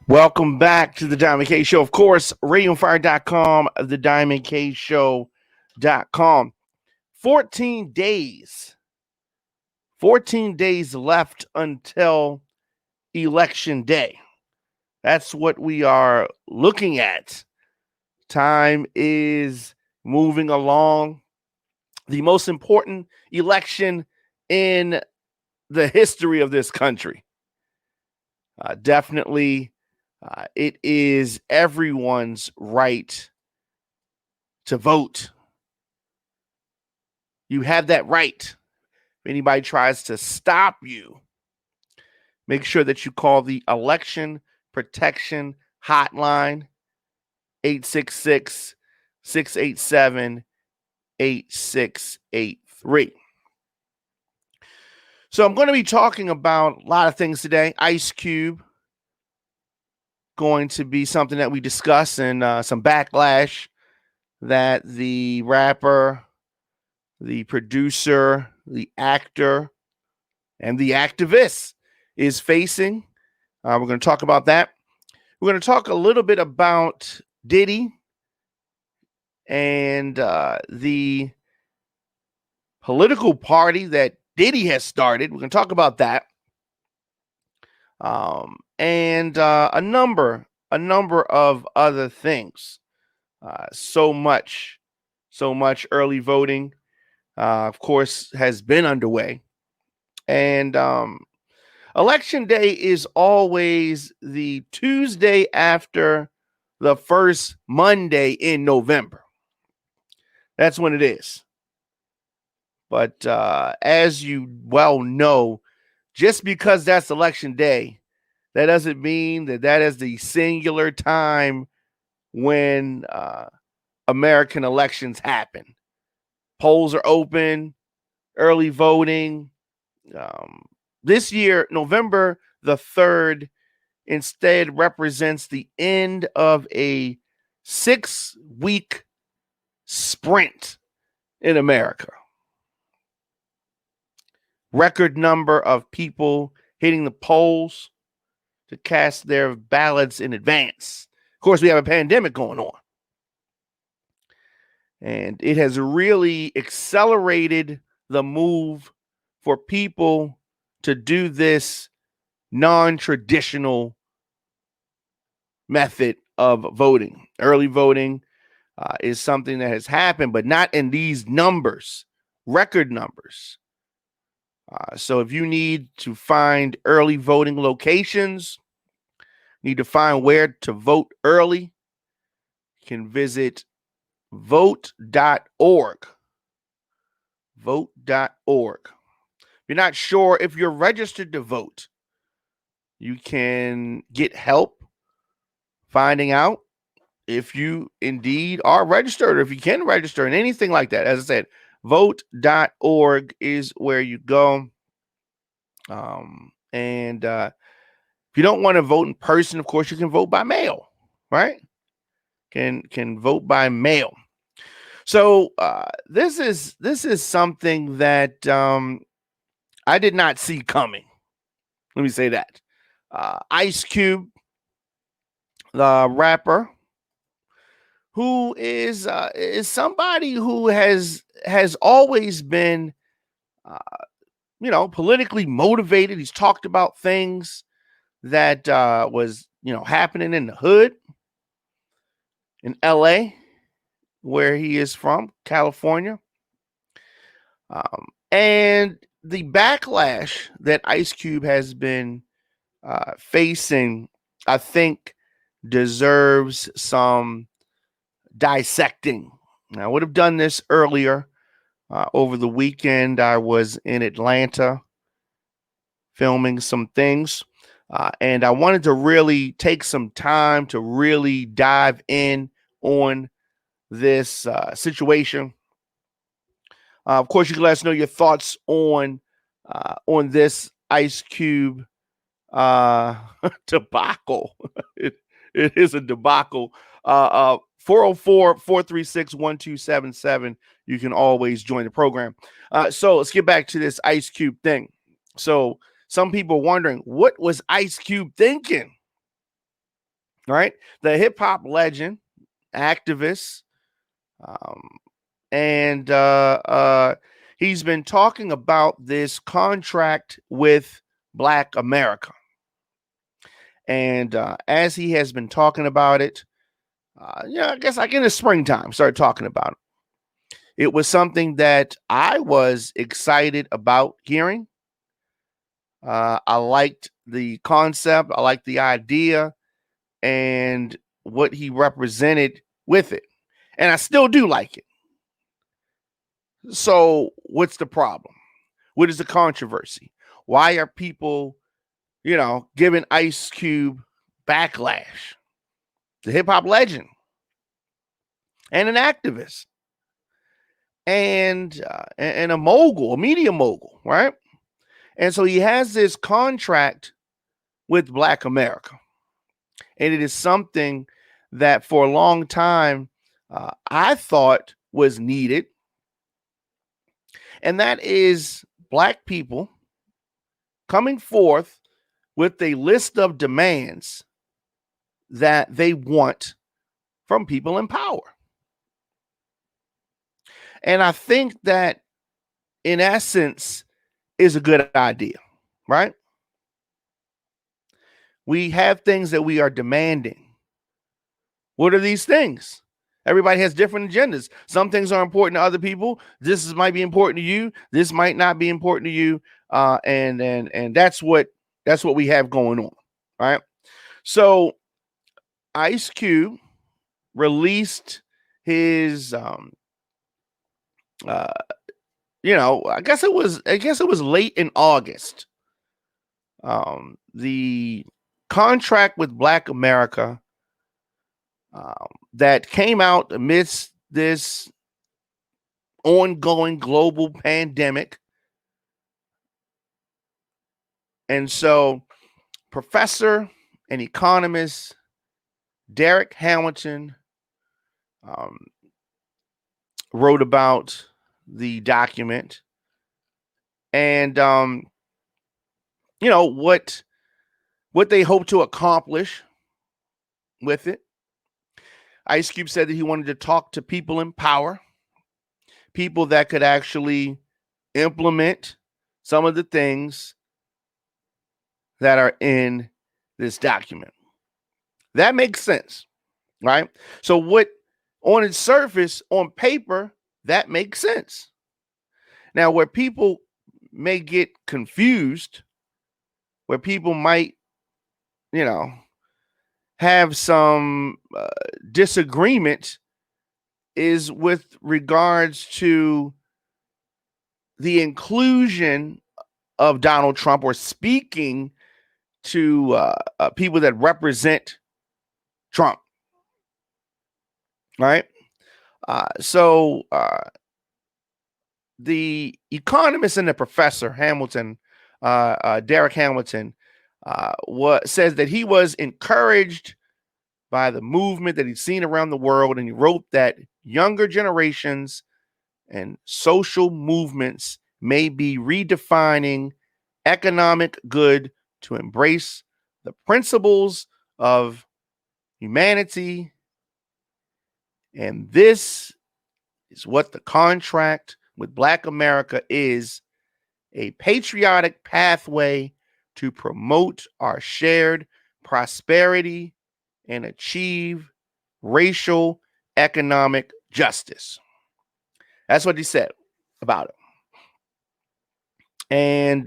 Welcome back to the Diamond K Show. Of course, radioonfire.com, the Diamond K Show.com. 14 days. 14 days left until Election Day. That's what we are looking at. Time is moving along. The most important election in the history of this country. Definitely. It is everyone's right to vote. You have that right. If anybody tries to stop you, make sure that you call the Election Protection Hotline, 866-687-8683. So I'm going to be talking about a lot of things today. Ice Cube, going to be something that we discuss, and some backlash that the rapper, the producer, the actor, and the activist is facing. We're going to talk about that. We're going to talk a little bit about Diddy and the political party that Diddy has started. We're going to talk about that. And a number of other things. So much early voting, of course, has been underway. And Election Day is always the Tuesday after the first Monday in November. That's when it is. But as you well know, just because that's Election Day, that doesn't mean that is the singular time when American elections happen. Polls are open, early voting. This year, November the 3rd, instead represents the end of a 6-week sprint in America. Record number of people hitting the polls to cast their ballots in advance. Of course, we have a pandemic going on. And it has really accelerated the move for people to do this non-traditional method of voting. Early voting is something that has happened, but not in these numbers, record numbers. So if you need to find early voting locations, need to find where to vote early, you can visit vote.org. Vote.org. If you're not sure if you're registered to vote, you can get help finding out if you indeed are registered, or if you can register and anything like that. As I said, vote.org is where you go. And if you don't want to vote in person, of course, you can vote by mail, right? Can vote by mail. So this is something that I did not see coming. Let me say that. Ice Cube, the rapper, who is somebody who has always been, politically motivated. He's talked about things that was happening in the hood in LA, where he is from, California. And the backlash that Ice Cube has been facing, I think, deserves some dissecting. Now, I would have done this earlier. Over the weekend, I was in Atlanta filming some things. And I wanted to really take some time to really dive in on this situation. Of course, you can let us know your thoughts on this Ice Cube debacle. it is a debacle. 404-436-1277. You can always join the program. So let's get back to this Ice Cube thing. So some people are wondering, what was Ice Cube thinking? right? The hip hop legend, activist, um, and he's been talking about this contract with Black America. And as he has been talking about it, I guess like in the springtime, started talking about it. It was something that I was excited about hearing. I liked the concept, I liked the idea, and what he represented with it. And I still do like it. So, what's the problem? What is the controversy? Why are people, giving Ice Cube backlash? The hip hop legend and an activist and a mogul, a media mogul, right? And so he has this contract with Black America. And it is something that for a long time I thought was needed. And that is Black people coming forth with a list of demands that they want from people in power. And I think that, in essence, is a good idea, right? We have things that we are demanding. What are these things? Everybody has different agendas. Some things are important to other people. Might be important to you. This might not be important to you. And that's what we have going on, right? So Ice Cube released his I guess it was late in August. The contract with Black America that came out amidst this ongoing global pandemic. And so professor and economist Derek Hamilton wrote about the document and what they hope to accomplish with it. Ice Cube said that he wanted to talk to people in power, people that could actually implement some of the things that are in this document. That makes sense, right? So what on its surface, on paper, that makes sense. Now, where people may get confused, where people might, have some disagreement is with regards to the inclusion of Donald Trump or speaking to people that represent Trump, right? So the economist and the professor Hamilton, Derek Hamilton, says that he was encouraged by the movement that he'd seen around the world, and he wrote that younger generations and social movements may be redefining economic good to embrace the principles of humanity. And this is what the contract with Black America is: a patriotic pathway to promote our shared prosperity and achieve racial economic justice. That's what he said about it. And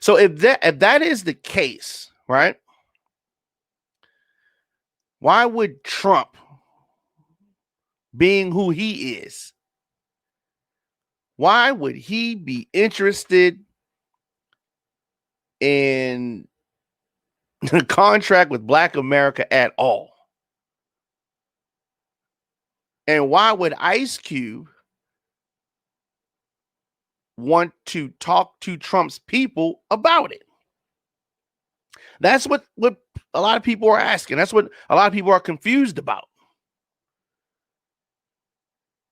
so if that is the case, right? Why would Trump, being who he is, why would he be interested in the contract with Black America at all? And why would Ice Cube want to talk to Trump's people about it? That's what a lot of people are asking. That's what a lot of people are confused about.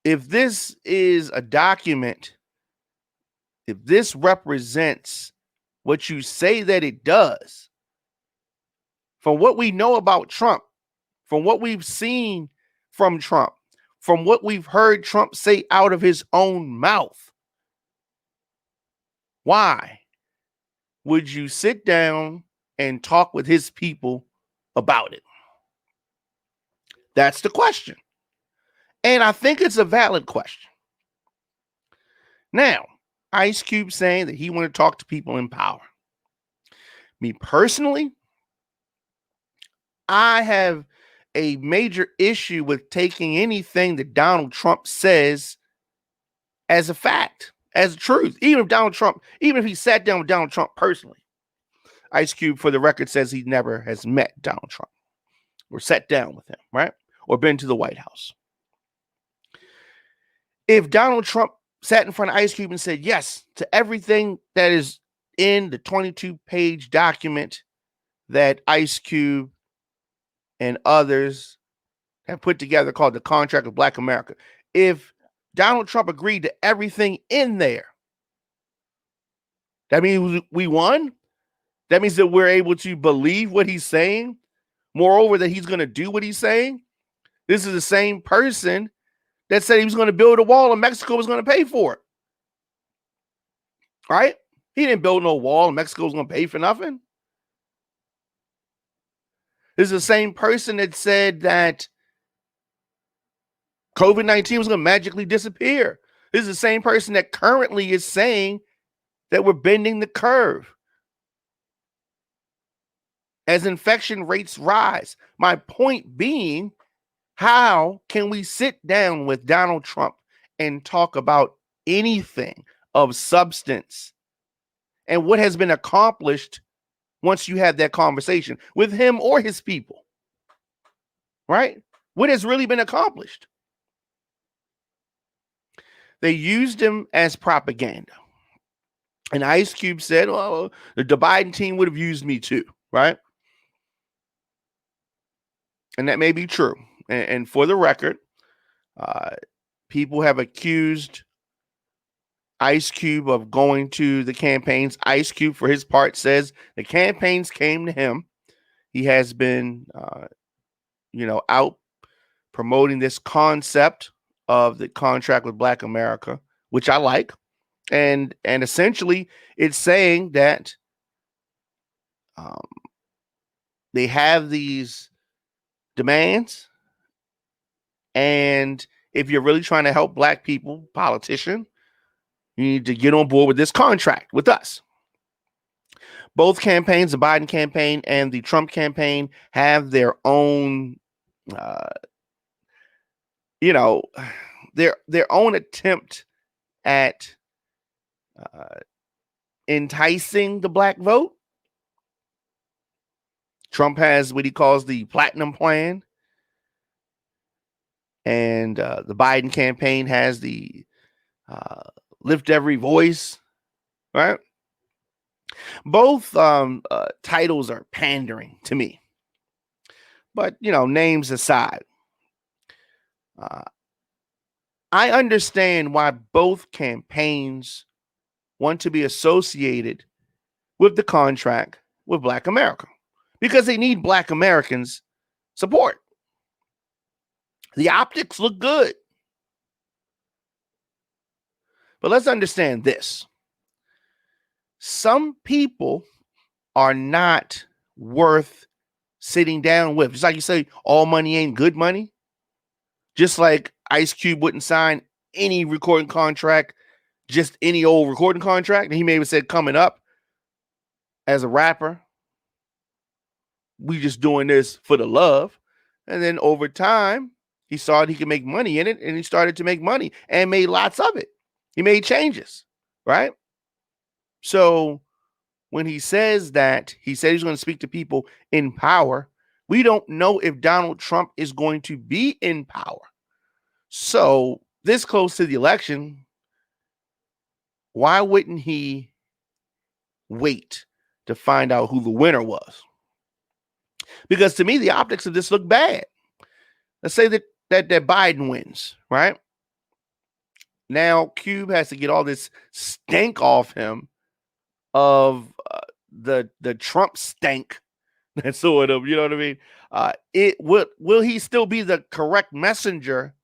If this is a document, if this represents what you say that it does from what we know about Trump, from what we've seen from Trump, from what we've heard Trump say out of his own mouth, why would you sit down and talk with his people about it? That's the question. And I think it's a valid question. Now, Ice Cube saying that he wanted to talk to people in power. Me personally, I have a major issue with taking anything that Donald Trump says as a fact, as a truth. Even if he sat down with Donald Trump personally. Ice Cube, for the record, says he never has met Donald Trump or sat down with him, right? Or been to the White House. If Donald Trump sat in front of Ice Cube and said yes to everything that is in the 22-page document that Ice Cube and others have put together called the Contract with Black America, if Donald Trump agreed to everything in there, that means we won. That means that we're able to believe what he's saying. Moreover, that he's going to do what he's saying. This is the same person that said he was going to build a wall and Mexico was going to pay for it. Right? He didn't build no wall and Mexico was going to pay for nothing. This is the same person that said that COVID-19 was going to magically disappear. This is the same person that currently is saying that we're bending the curve as infection rates rise. My point being, how can we sit down with Donald Trump and talk about anything of substance and what has been accomplished once you have that conversation with him or his people? Right? What has really been accomplished? They used him as propaganda. And Ice Cube said, well, the Biden team would have used me too, right? And that may be true. And for the record, people have accused Ice Cube of going to the campaigns. Ice Cube, for his part, says the campaigns came to him. He has been, out promoting this concept of the contract with Black America, which I like. And essentially, it's saying that they have these demands, and if you're really trying to help Black people, politician, you need to get on board with this contract with us. Both campaigns, the Biden campaign and the Trump campaign, have their own, their own attempt at enticing the Black vote. Trump has what he calls the Platinum Plan, and the Biden campaign has the Lift Every Voice, right? Both titles are pandering to me. But, names aside, I understand why both campaigns want to be associated with the contract with Black America, because they need Black Americans' support. The optics look good. But let's understand this. Some people are not worth sitting down with. Just like you say, all money ain't good money. Just like Ice Cube wouldn't sign any recording contract, just any old recording contract. And he may have said, coming up as a rapper, we just doing this for the love. And then over time, he saw he could make money in it, and he started to make money and made lots of it. He made changes, right? So when he says that, he said he's going to speak to people in power, we don't know if Donald Trump is going to be in power. So this close to the election, why wouldn't he wait to find out who the winner was? Because to me, the optics of this look bad. Let's say that Biden wins, right? Now Cube has to get all this stank off him of the Trump stank That sort of, you know what I mean? It will he still be the correct messenger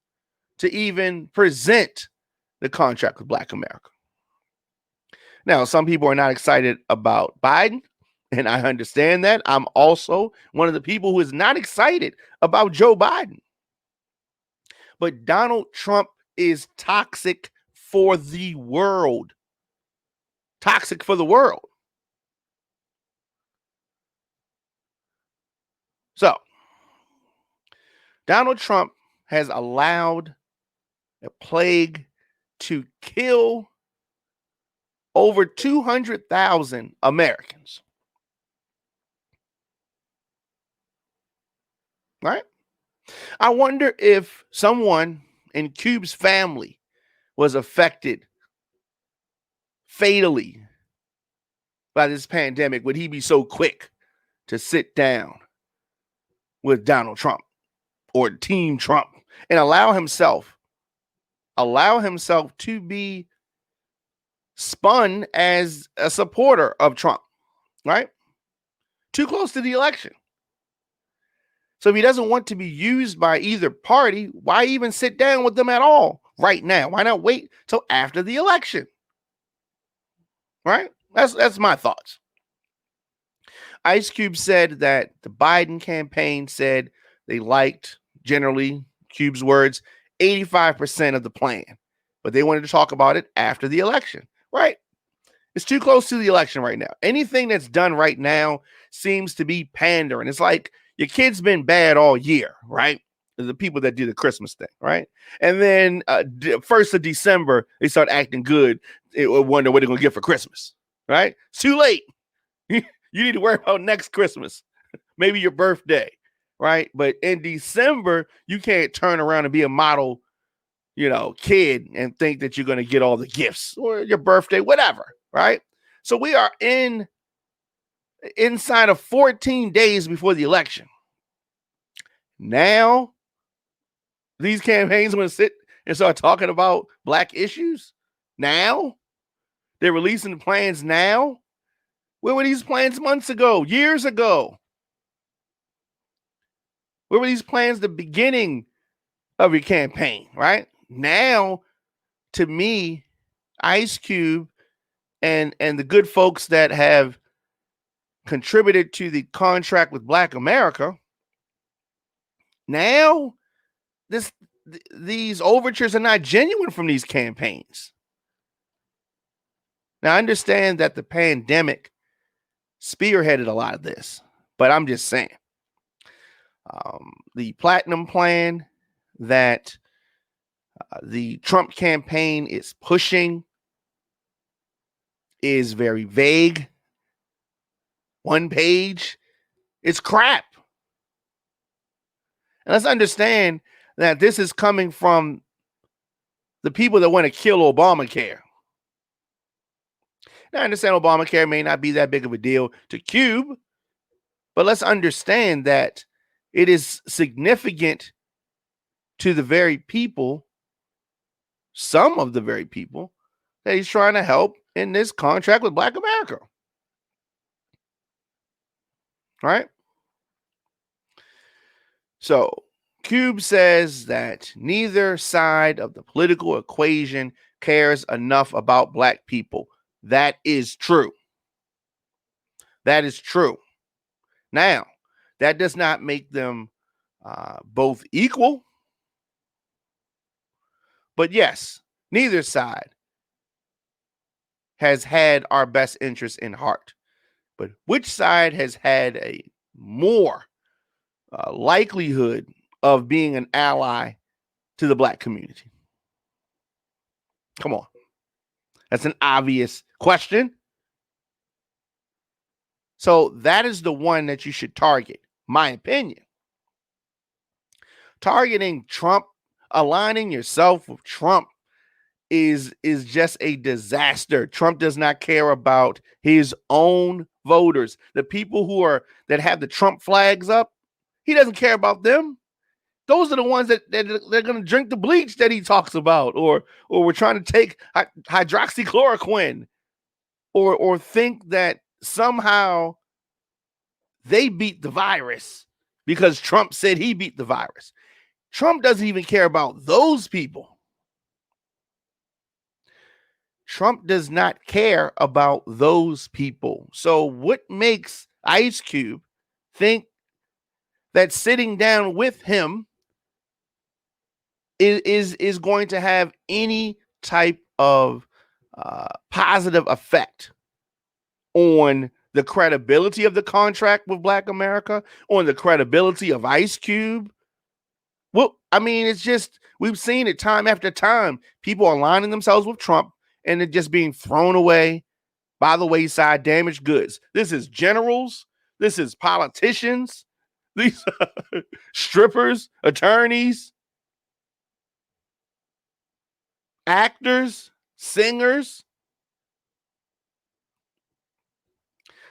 to even present the contract with Black America? Now, some people are not excited about Biden, and I understand that. I'm also one of the people who is not excited about Joe Biden. But Donald Trump is toxic for the world. Toxic for the world. So, Donald Trump has allowed a plague to kill over 200,000 Americans. Right? I wonder if someone in Cube's family was affected fatally by this pandemic. Would he be so quick to sit down with Donald Trump or Team Trump and allow himself to be spun as a supporter of Trump, right? Too close to the election. So if he doesn't want to be used by either party, why even sit down with them at all right now? Why not wait till after the election? Right? That's my thoughts. Ice Cube said that the Biden campaign said they liked, generally, Cube's words, 85% of the plan, but they wanted to talk about it after the election, right? It's too close to the election right now. Anything that's done right now seems to be pandering. It's like your kid's been bad all year, right? The people that do the Christmas thing, right? And then 1st of December, they start acting good. They wonder what they're going to get for Christmas, right? It's too late. You need to worry about next Christmas, maybe your birthday, right? But in December, you can't turn around and be a model, kid and think that you're going to get all the gifts or your birthday, whatever, right? So we are inside of 14 days before the election. Now, these campaigns want to sit and start talking about Black issues. Now, they're releasing the plans now. Where were these plans months ago, years ago? Where were these plans the beginning of your campaign, right? Now, to me, Ice Cube and the good folks that have contributed to the contract with Black America, now these overtures are not genuine from these campaigns. Now, I understand that the pandemic spearheaded a lot of this, but I'm just saying, the platinum plan that the Trump campaign is pushing is very vague. One page, it's crap. And let's understand that this is coming from the people that want to kill Obamacare. Now, I understand Obamacare may not be that big of a deal to Cube, but let's understand that it is significant to the very people, some of the very people, that he's trying to help in this contract with Black America. Right? So, Cube says that neither side of the political equation cares enough about Black people. That is true. That is true. Now, that does not make them both equal. But yes, neither side has had our best interests in heart. But which side has had a more likelihood of being an ally to the Black community? Come on. That's an obvious question. So that is the one that you should target, my opinion. Targeting Trump, aligning yourself with Trump is just a disaster. Trump does not care about his own voters. The people that have the Trump flags up, he doesn't care about them. Those are the ones that they're going to drink the bleach that he talks about, or we're trying to take hydroxychloroquine, or think that somehow they beat the virus because Trump said he beat the virus. Trump doesn't even care about those people. Trump does not care about those people. So what makes Ice Cube think that sitting down with him is going to have any type of positive effect on the credibility of the contract with Black America, on the credibility of Ice Cube? Well, I mean, it's just, we've seen it time after time. People aligning themselves with Trump and it just being thrown away by the wayside, damaged goods. This is generals. This is politicians. These strippers, attorneys, actors, singers.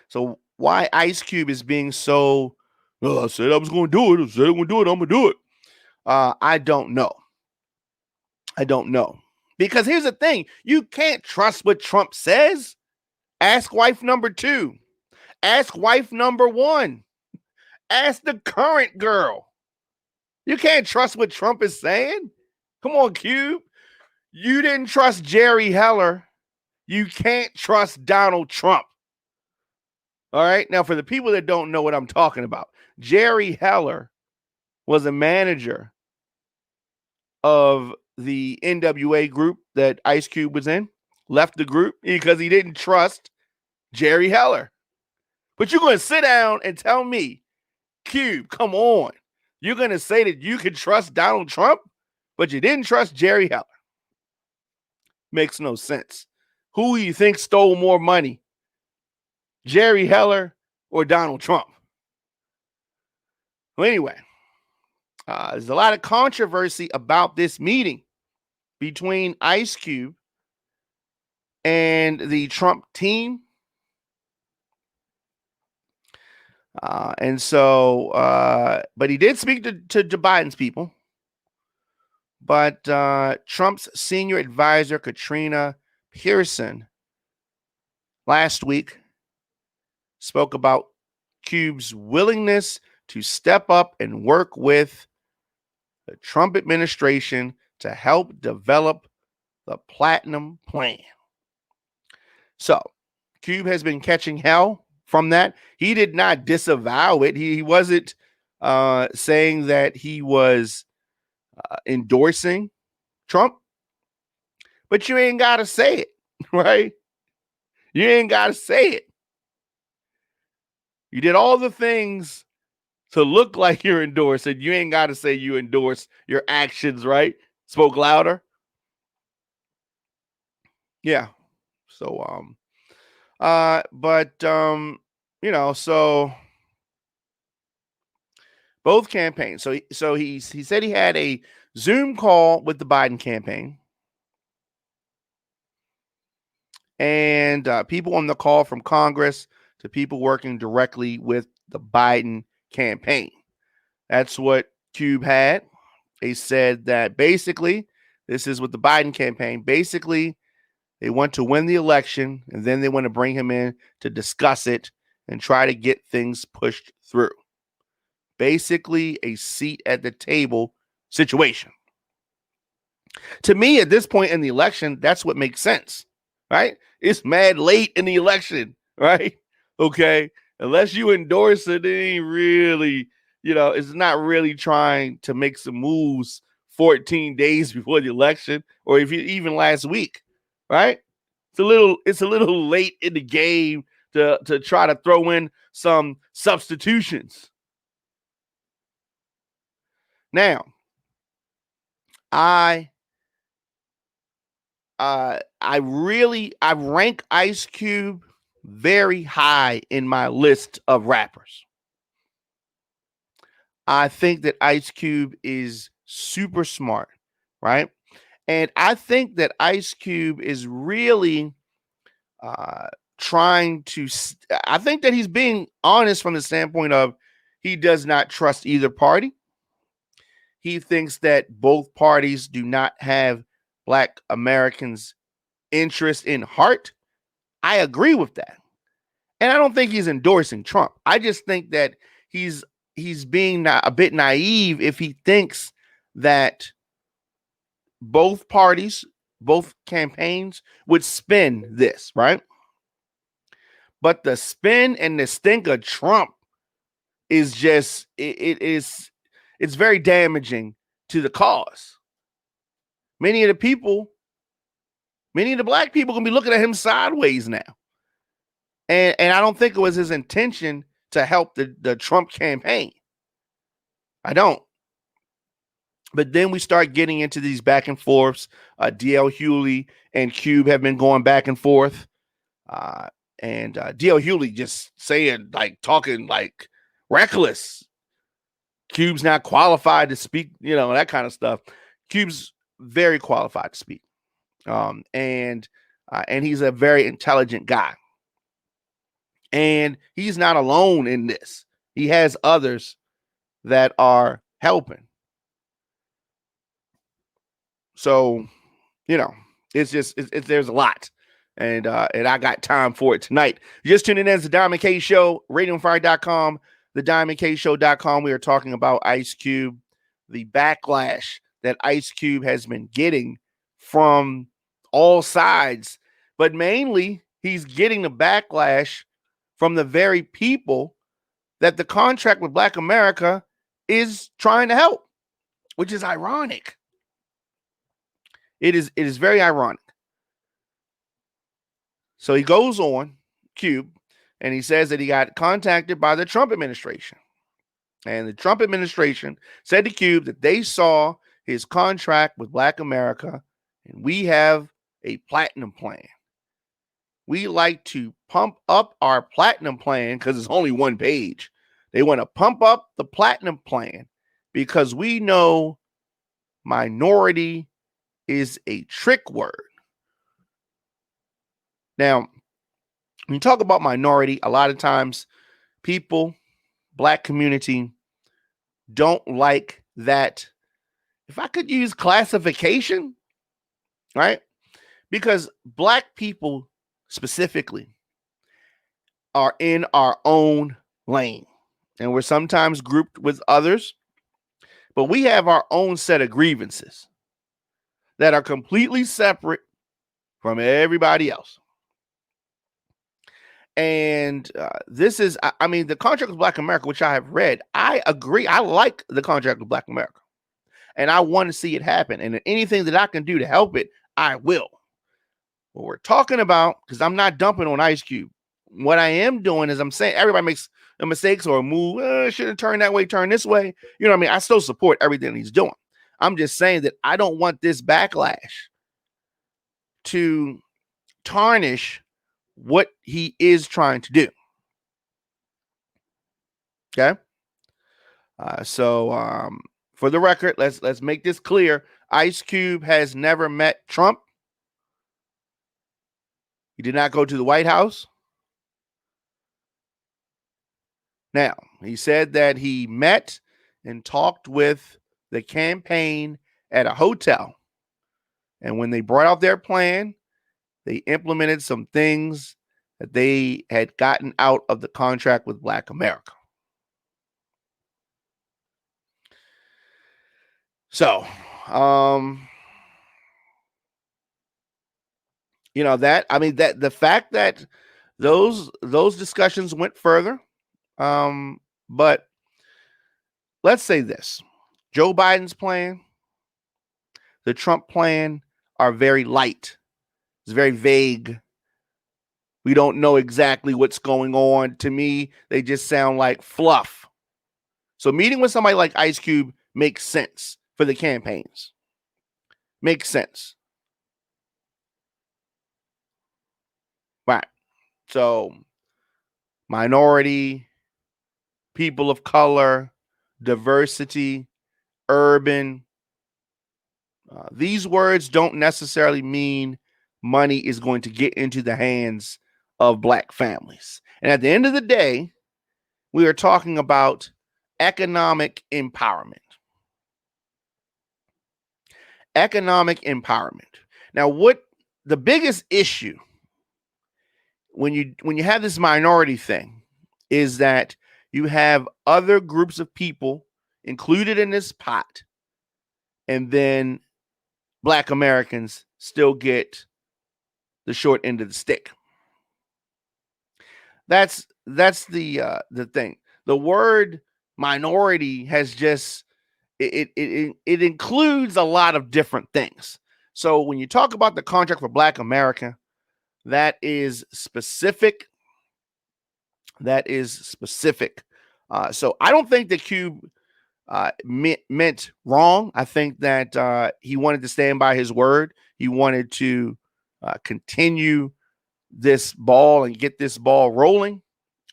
So why Ice Cube is being so, I said I was going to do it. I said I'm going to do it. I'm going to do it. I don't know. I don't know. Because here's the thing. You can't trust what Trump says. Ask wife number 2. Ask wife number 1. Ask the current girl. You can't trust what Trump is saying. Come on, Cube. You didn't trust Jerry Heller. You can't trust Donald Trump. All right. Now, for the people that don't know what I'm talking about, Jerry Heller was a manager of the NWA group that Ice Cube was in, left the group because he didn't trust Jerry Heller. But you're going to sit down and tell me, Cube, come on. You're going to say that you can trust Donald Trump, but you didn't trust Jerry Heller. Makes no sense. Who do you think stole more money? Jerry Heller or Donald Trump? Well, anyway, there's a lot of controversy about this meeting between Ice Cube and the Trump team. But he did speak to Biden's people. But Trump's senior advisor, Katrina Pearson, last week spoke about Cube's willingness to step up and work with the Trump administration to help develop the Platinum Plan. So Cube has been catching hell from that. He did not disavow it. He wasn't saying that he was endorsing Trump, but you ain't got to say it, right? You ain't got to say it. You did all the things to look like you're endorsing. You ain't got to say you endorse. Your actions, right? Spoke louder. Yeah. So, so both campaigns. So he said he had a Zoom call with the Biden campaign. And people on the call, from Congress to people working directly with the Biden campaign. That's what Cube had. They said that basically, this is with the Biden campaign. Basically, they want to win the election, and then they want to bring him in to discuss it and try to get things pushed through. Basically, a seat at the table situation. To me, at this point in the election, that's what makes sense, right? It's mad late in the election, right? Okay. Unless you endorse it, it ain't really, it's not really trying to make some moves 14 days before the election, or if you even last week, right? It's a little late in the game to try to throw in some substitutions. Now, I rank Ice Cube very high in my list of rappers. I think that Ice Cube is super smart, right? And I think that Ice Cube is really trying to, I think that he's being honest from the standpoint of he does not trust either party. He thinks that both parties do not have Black Americans' interest in heart. I agree with that. And I don't think he's endorsing Trump. I just think that he's being a bit naive if he thinks that both parties, both campaigns would spin this, right? But the spin and the stink of Trump is just it's very damaging to the cause. Many of the people, many of the black people gonna be looking at him sideways now. And I don't think it was his intention to help the Trump campaign. I don't. But then we start getting into these back and forths. DL Hughley and Cube have been going back and forth. And DL Hughley just saying, like, talking like reckless. Cube's not qualified to speak, that kind of stuff. Cube's very qualified to speak. And he's a very intelligent guy. And he's not alone in this. He has others that are helping. So, it's just there's a lot. And I got time for it tonight. Just tuning in to the Diamond K Show, radioandfire.com, thediamondkshow.com. We are talking about Ice Cube, the backlash that Ice Cube has been getting from all sides. But mainly, he's getting the backlash from the very people that the contract with Black America is trying to help, which is ironic. It is very ironic. So he goes on, Cube, and he says that he got contacted by the Trump administration. And the Trump administration said to Cube that they saw his contract with Black America, and we have a platinum plan. We like to pump up our platinum plan because it's only one page. They want to pump up the platinum plan because we know minority is a trick word. Now, when you talk about minority, a lot of times people, Black community, don't like that. If I could use classification, right? Because Black people specifically are in our own lane, and we're sometimes grouped with others, but we have our own set of grievances that are completely separate from everybody else. And this is, I mean, the contract with Black America, which I have read, I agree. I like the contract with Black America, and I want to see it happen. And anything that I can do to help it, I will. What we're talking about, because I'm not dumping on Ice Cube. What I am doing is I'm saying everybody makes mistakes or a move. Shouldn't turn that way, turn this way. You know what I mean? I still support everything he's doing. I'm just saying that I don't want this backlash to tarnish what he is trying to do. Okay. So for the record, let's make this clear. Ice Cube has never met Trump. He did not go to the White House. Now, he said that he met and talked with the campaign at a hotel. And when they brought out their plan, they implemented some things that they had gotten out of the contract with Black America. So, that the fact that those discussions went further, but let's say this: Joe Biden's plan, the Trump plan are very light. It's very vague. We don't know exactly what's going on. To me, they just sound like fluff. So meeting with somebody like Ice Cube makes sense for the campaigns. Makes sense. Right. So minority, people of color, diversity, urban. These words don't necessarily mean money is going to get into the hands of Black families. And at the end of the day, we are talking about economic empowerment. Economic empowerment. Now, what the biggest issue when you have this minority thing, is that you have other groups of people included in this pot, and then Black Americans still get the short end of the stick. That's the thing. The word minority has just it includes a lot of different things. So when you talk about the contract for Black America, that is specific. That is specific. So I don't think that Cube meant wrong. I think that he wanted to stand by his word. He wanted to continue this ball and get this ball rolling.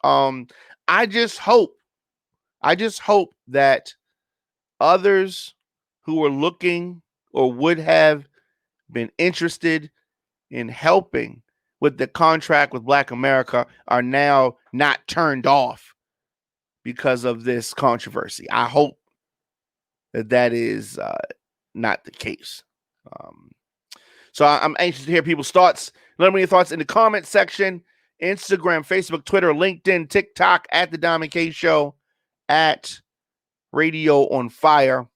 I just hope that others who are looking or would have been interested in helping with the contract with Black America are now not turned off because of this controversy. I hope that is not the case. So I'm anxious to hear people's thoughts. Let me know your thoughts in the comment section. Instagram, Facebook, Twitter, LinkedIn, TikTok, at The Diamond K Show, at Radio on Fire.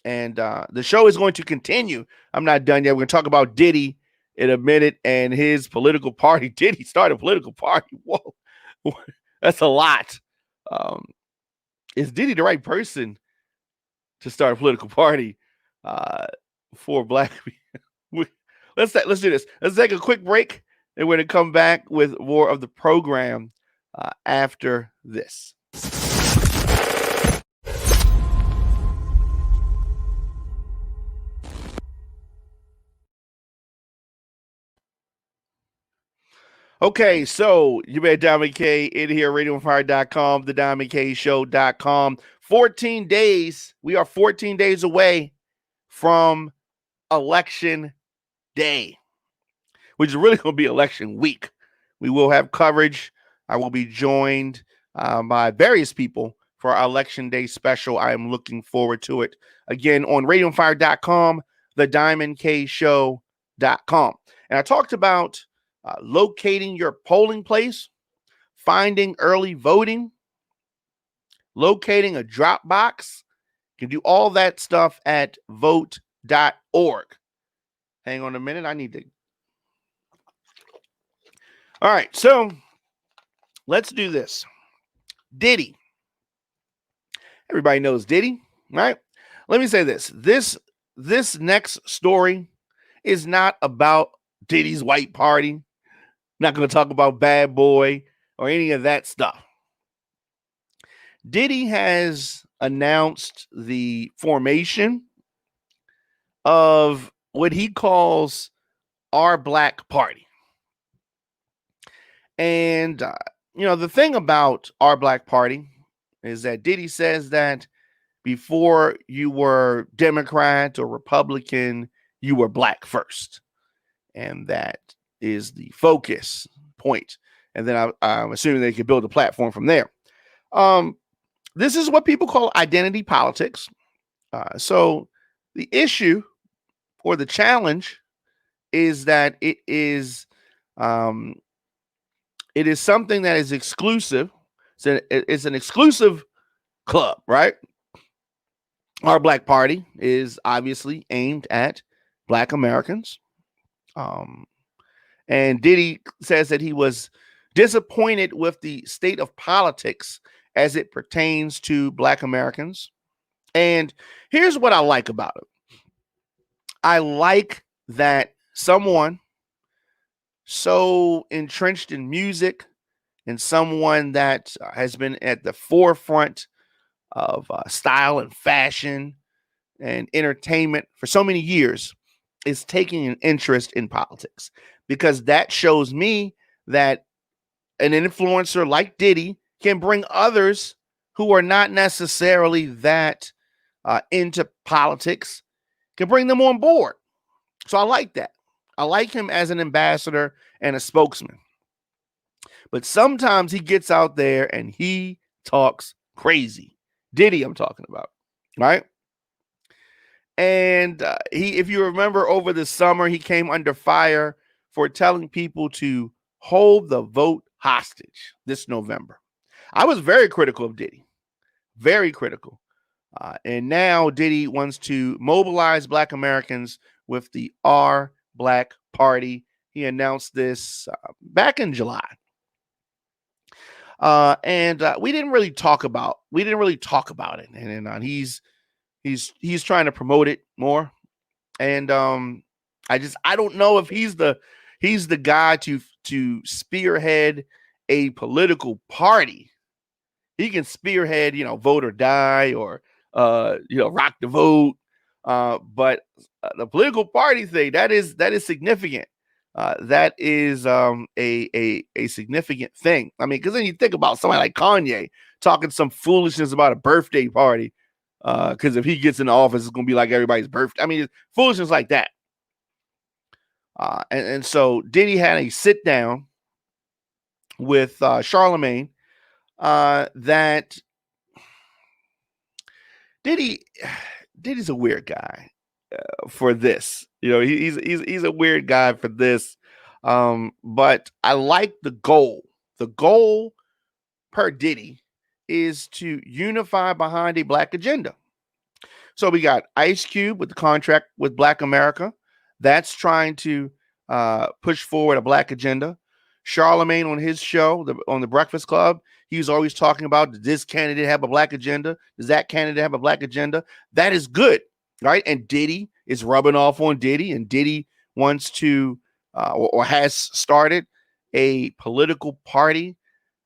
And the show is going to continue. I'm not done yet. We're going to talk about Diddy in a minute and his political party. Diddy started a political party. Whoa, that's a lot. Is Diddy the right person to start a political party for Black people? Let's do this. Let's take a quick break, and we're going to come back with more of the program after this. Okay, so you made Diamond K in here, radioonfire.com, thediamondkshow.com. 14 days. We are 14 days away from Election Day, which is really going to be election week. We will have coverage. I will be joined by various people for our Election Day special. I am looking forward to it. Again, on radioonfire.com, thediamondkshow.com. And I talked about locating your polling place, finding early voting, locating a drop box. You can do all that stuff at vote.org. Hang on a minute. I need to. All right. So let's do this. Diddy. Everybody knows Diddy, right? Let me say this. This next story is not about Diddy's white party. Not going to talk about Bad Boy or any of that stuff. Diddy has announced the formation of what he calls our Black Party. And, the thing about our Black Party is that Diddy says that before you were Democrat or Republican, you were Black first. And that is the focus point. And then I'm assuming they could build a platform from there. This is what people call identity politics. So the issue or the challenge is that it is something that is exclusive. So it's an exclusive club, right? Our Black Party is obviously aimed at Black Americans. And Diddy says that he was disappointed with the state of politics as it pertains to Black Americans. And here's what I like about it. I like that someone so entrenched in music and someone that has been at the forefront of style and fashion and entertainment for so many years is taking an interest in politics, because that shows me that an influencer like Diddy can bring others who are not necessarily that into politics, can bring them on board. So I like that. I like him as an ambassador and a spokesman. But sometimes he gets out there and he talks crazy. Diddy, I'm talking about, right? And if you remember, over the summer, he came under fire for telling people to hold the vote hostage this November. I was very critical of Diddy, very critical. And now Diddy wants to mobilize Black Americans with the Our Black Party. He announced this back in July. And we didn't really talk about it. And he's trying to promote it more. And I don't know if he's the guy to spearhead a political party. He can spearhead, vote or die, or rock the vote. But the political party thing, that is significant. That is a significant thing. I mean, because then you think about somebody like Kanye talking some foolishness about a birthday party. Because if he gets in the office, it's gonna be like everybody's birthday. I mean, foolishness like that. And so Diddy had a sit down with Charlemagne. That Diddy's a weird guy for this. He's a weird guy for this. But I like the goal. The goal per Diddy is to unify behind a Black agenda. So we got Ice Cube with the contract with Black America. That's trying to push forward a Black agenda. Charlemagne on his show, on the Breakfast Club, he's always talking about, does this candidate have a Black agenda? Does that candidate have a Black agenda? That is good, right? And Diddy is rubbing off on Diddy, and Diddy wants to or has started a political party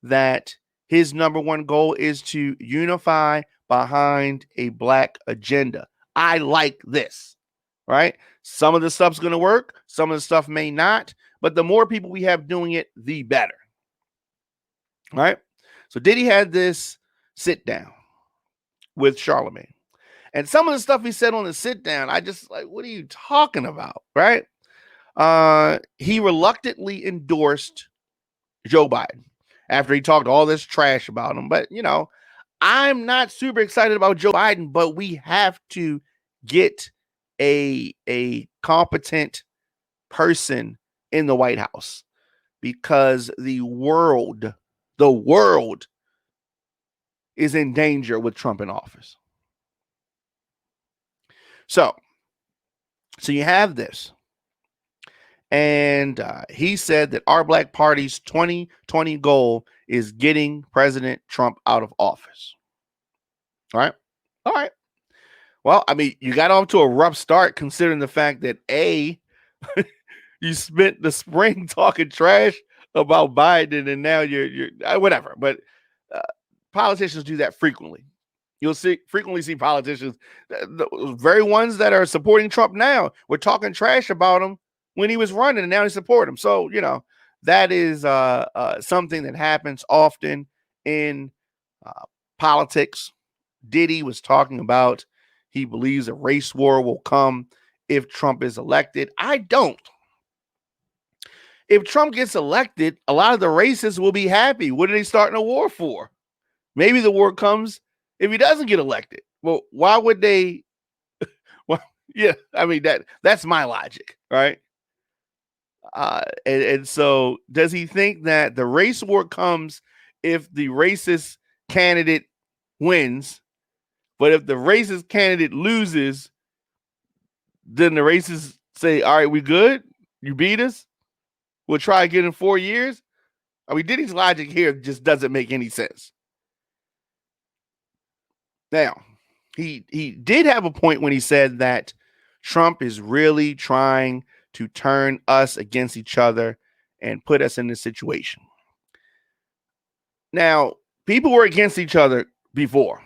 that his number one goal is to unify behind a Black agenda. I like this, right? Some of the stuff's going to work. Some of the stuff may not. But the more people we have doing it, the better. Right? So Diddy had this sit down with Charlemagne. And some of the stuff he said on the sit down, I just like, what are you talking about? Right? He reluctantly endorsed Joe Biden after he talked all this trash about him. But, I'm not super excited about Joe Biden, but we have to get a competent person in the White House, because the world is in danger with Trump in office. So you have this. And he said that our Black Party's 2020 goal is getting President Trump out of office. All right. Well, I mean, you got off to a rough start, considering the fact that you spent the spring talking trash about Biden, and now you're whatever. But politicians do that frequently. You'll frequently see politicians, the very ones that are supporting Trump now, were talking trash about him when he was running, and now they support him. So, that is something that happens often in politics. Diddy was talking about he believes a race war will come if Trump is elected. I don't. If Trump gets elected, a lot of the racists will be happy. What are they starting a war for? Maybe the war comes if he doesn't get elected. Well, why would they? Well, yeah, I mean, that's my logic, right? And so does he think that the race war comes if the racist candidate wins, but if the racist candidate loses, then the racists say, all right, we good? You beat us? We'll try again in 4 years? I mean, Diddy's logic here just doesn't make any sense. Now, he did have a point when he said that Trump is really trying to turn us against each other and put us in this situation. Now, people were against each other before.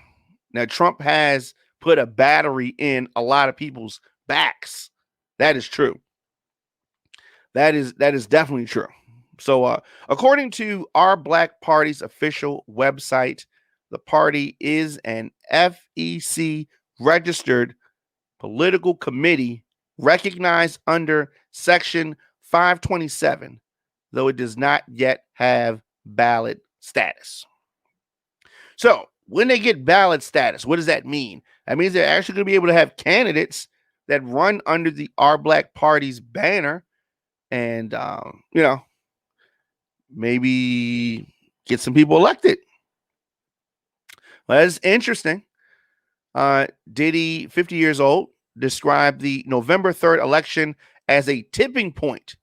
Now, Trump has put a battery in a lot of people's backs. That is true. That is definitely true. So, according to our Black Party's official website, the party is an FEC registered political committee recognized under Section 527, though it does not yet have ballot status. So when they get ballot status, what does that mean? That means they're actually going to be able to have candidates that run under the Our Black Party's banner. And, maybe get some people elected. Well, that's interesting. Diddy, 50 years old, described the November 3rd election as a tipping point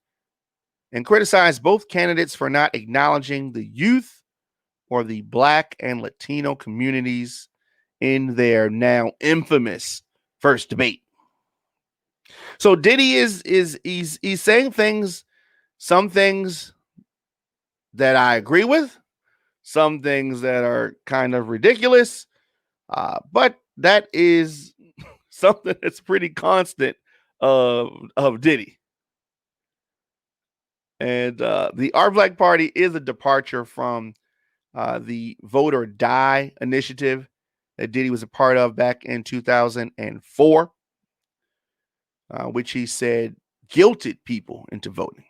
and criticized both candidates for not acknowledging the youth or the Black and Latino communities in their now infamous first debate. So Diddy he's saying things, some things that I agree with, some things that are kind of ridiculous, but that is something that's pretty constant of Diddy. And the Our Black Party is a departure from the Vote or Die initiative that Diddy was a part of back in 2004, which he said guilted people into voting.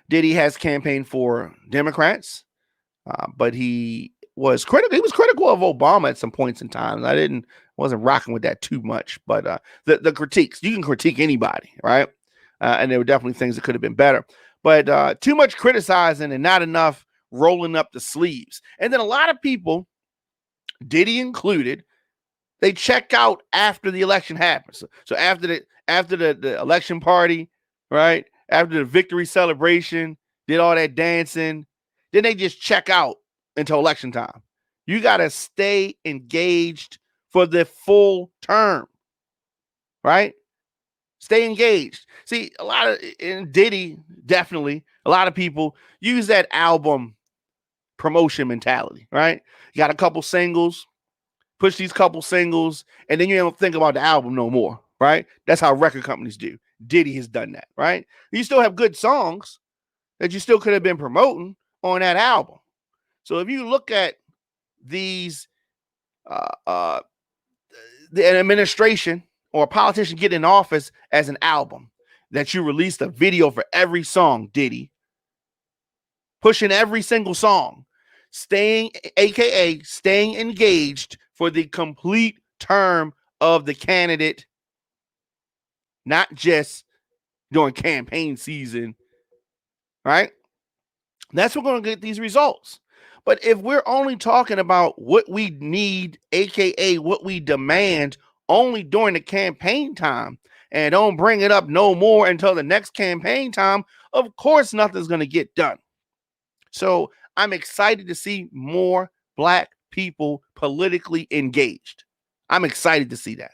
Diddy has campaigned for Democrats, but he was critical. He was critical of Obama at some points in time. Wasn't rocking with that too much. But the critiques, you can critique anybody, right? And there were definitely things that could have been better. But too much criticizing and not enough rolling up the sleeves. And then a lot of people, Diddy included, they check out after the election happens. So after the election party, right? After the victory celebration, did all that dancing, then they just check out until election time. You got to stay engaged for the full term, right? Stay engaged. See, in Diddy, definitely, a lot of people use that album promotion mentality, right? You got a couple singles, push these couple singles, and then you don't think about the album no more, right? That's how record companies do. Diddy has done that, right? You still have good songs that you still could have been promoting on that album. So if you look at these, the administration or a politician get in office as an album, that you released a video for every song, Diddy, pushing every single song, aka staying engaged for the complete term of the candidate, not just during campaign season, right? That's what we're going to get these results. But if we're only talking about what we need, aka what we demand, only during the campaign time, and don't bring it up no more until the next campaign time, of course nothing's going to get done. So I'm excited to see more Black people politically engaged. I'm excited to see that.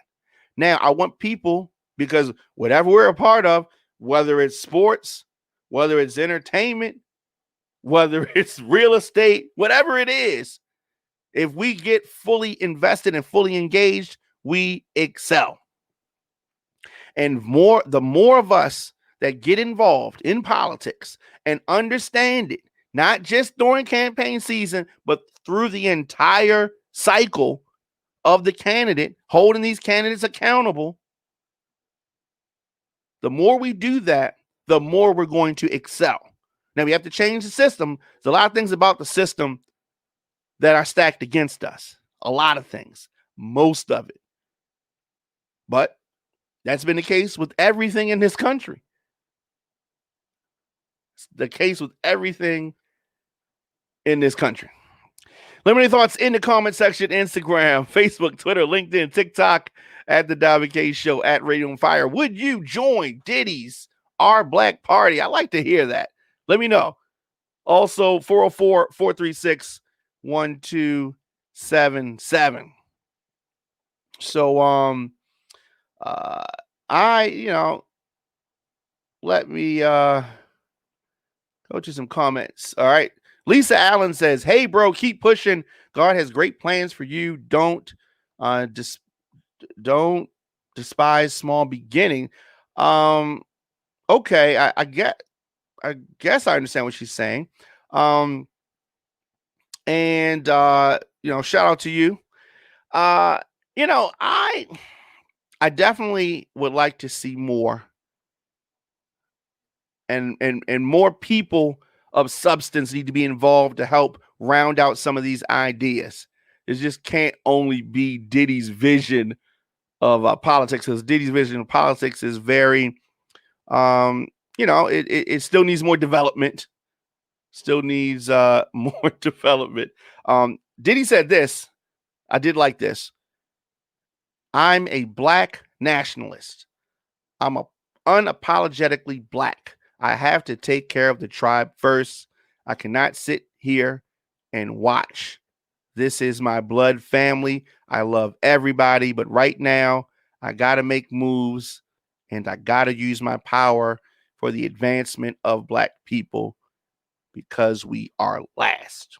Now, I want people, because whatever we're a part of, whether it's sports, whether it's entertainment, whether it's real estate, whatever it is, if we get fully invested and fully engaged, we excel. And the more of us that get involved in politics and understand it, not just during campaign season, but through the entire cycle of the candidate, holding these candidates accountable, the more we do that, the more we're going to excel. Now, we have to change the system. There's a lot of things about the system that are stacked against us. A lot of things, most of it. But that's been the case with everything in this country. It's the case with everything in this country. Let me know your thoughts in the comment section, Instagram, Facebook, Twitter, LinkedIn, TikTok, at The David K Show, at Radio on Fire. Would you join Diddy's Our Black Party? I like to hear that. Let me know. Also, 404-436-1277. So, let me go to some comments. All right. Lisa Allen says, "Hey, bro, keep pushing. God has great plans for you. Don't despise small beginning." Okay, I guess I understand what she's saying. And shout out to you. I definitely would like to see more and more people of substance need to be involved to help round out some of these ideas. It just can't only be Diddy's vision of politics, because Diddy's vision of politics is very, it still needs more development. Still needs more development. Diddy said this. I did like this. I'm a black nationalist. I'm unapologetically black. I have to take care of the tribe first. I cannot sit here and watch. This is my blood family. I love everybody, but right now I got to make moves and I got to use my power for the advancement of black people because we are last.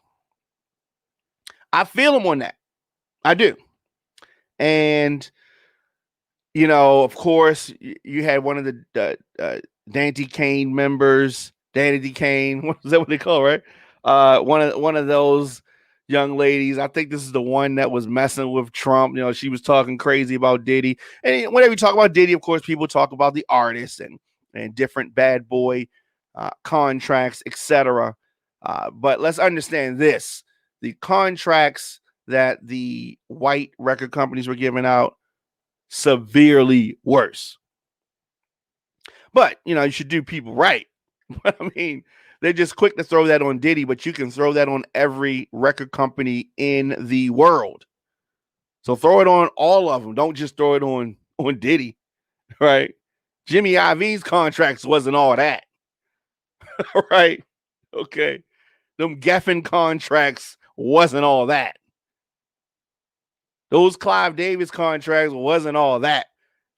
I feel him on that. I do. And of course, you had one of the Dandy Kane members, Dandy Kane. What is that? What they call it, right? One of those young ladies. I think this is the one that was messing with Trump. She was talking crazy about Diddy. And whenever you talk about Diddy, of course, people talk about the artists and different bad boy contracts, etc. But let's understand this: the contracts that the white record companies were giving out severely worse. But, you should do people right. I mean, they're just quick to throw that on Diddy, but you can throw that on every record company in the world. So throw it on all of them. Don't just throw it on Diddy, right? Jimmy Iovine's contracts wasn't all that, right? Okay. Them Geffen contracts wasn't all that. Those Clive Davis contracts wasn't all that.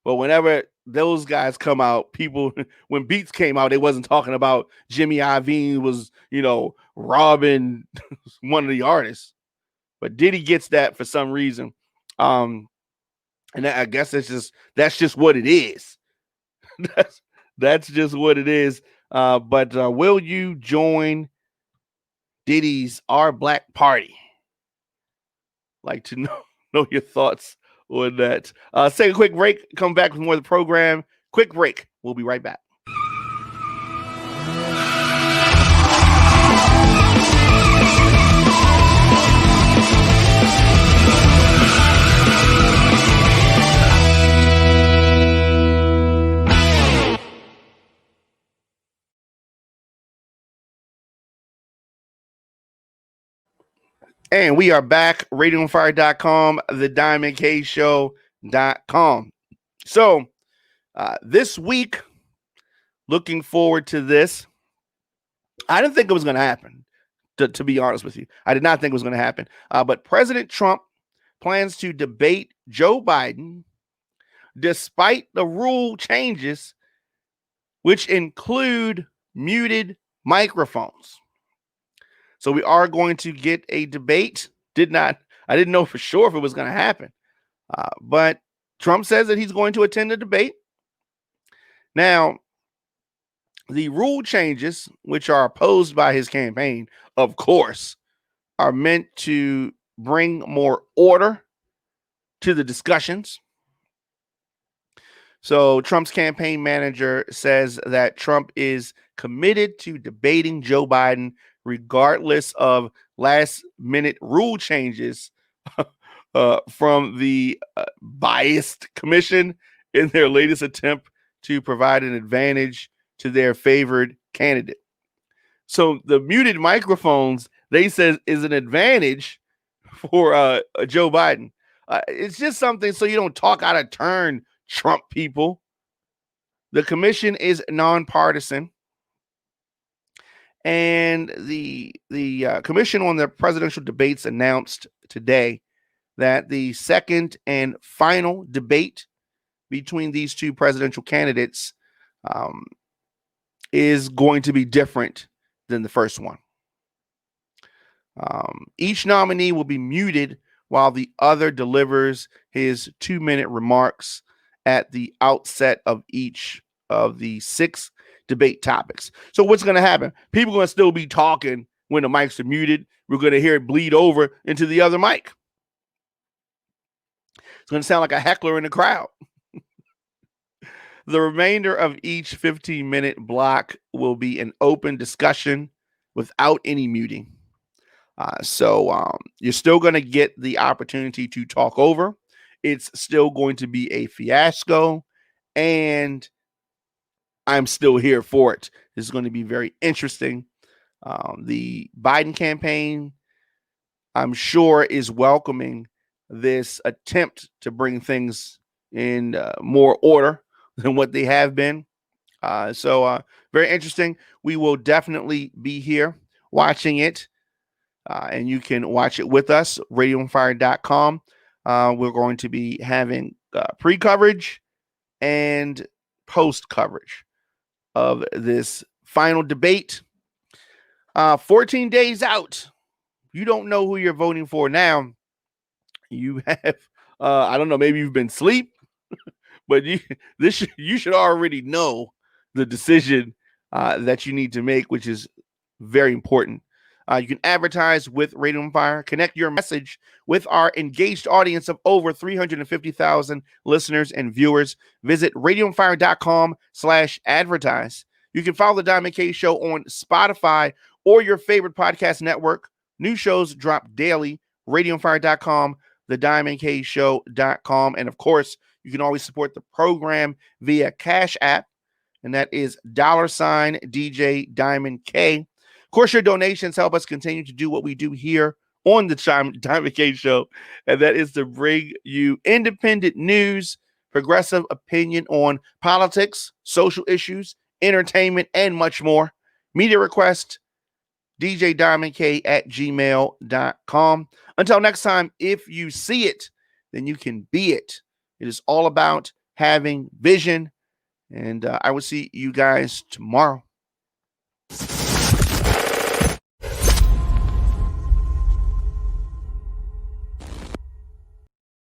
But whenever those guys come out, people, when Beats came out, they wasn't talking about Jimmy Iovine was, robbing one of the artists. But Diddy gets that for some reason. And I guess that's just what it is. that's just what it is. But will you join Diddy's Our Black Party? Like to know your thoughts on that. Let's take a quick break. Come back with more of the program. Quick break. We'll be right back. And we are back. RadioOnFire.com, TheDiamondKShow.com. So this week, looking forward to this. I didn't think it was going to happen, to be honest with you. I did not think it was going to happen. But President Trump plans to debate Joe Biden despite the rule changes, which include muted microphones. So we are going to get a debate. I didn't know for sure if it was going to happen. But Trump says that he's going to attend the debate. Now, the rule changes, which are opposed by his campaign, of course, are meant to bring more order to the discussions. So Trump's campaign manager says that Trump is committed to debating Joe Biden regardless of last-minute rule changes from the biased commission in their latest attempt to provide an advantage to their favored candidate. So the muted microphones, they said, is an advantage for Joe Biden. It's just something so you don't talk out of turn, Trump people. The commission is nonpartisan. And the Commission on the Presidential Debates announced today that the second and final debate between these two presidential candidates is going to be different than the first one. Each nominee will be muted while the other delivers his 2-minute remarks at the outset of each of the 6 debate topics. So what's going to happen? People are going to still be talking when the mics are muted. We're going to hear it bleed over into the other mic. It's going to sound like a heckler in the crowd. The remainder of each 15-minute block will be an open discussion without any muting. So you're still going to get the opportunity to talk over. It's still going to be a fiasco, and I'm still here for it. This is going to be very interesting. The Biden campaign, I'm sure, is welcoming this attempt to bring things in more order than what they have been. So very interesting. We will definitely be here watching it, and you can watch it with us, radioonfire.com. We're going to be having pre-coverage and post-coverage of this final debate. 14 days out. You don't know who you're voting for now. You have, I don't know, maybe you've been asleep, but you should already know the decision that you need to make, which is very important. You can advertise with Radio on Fire. Connect your message with our engaged audience of over 350,000 listeners and viewers. Visit radioonfire.com/advertise. You can follow the Diamond K Show on Spotify or your favorite podcast network. New shows drop daily. radioonfire.com, thediamondkshow.com, and of course, you can always support the program via Cash App, and that is $DJ Diamond K. Of course, your donations help us continue to do what we do here on the Diamond K Show, and that is to bring you independent news, progressive opinion on politics, social issues, entertainment, and much more. Media request, djdiamondk@gmail.com. Until next time, if you see it, then you can be it. It is all about having vision, and I will see you guys tomorrow.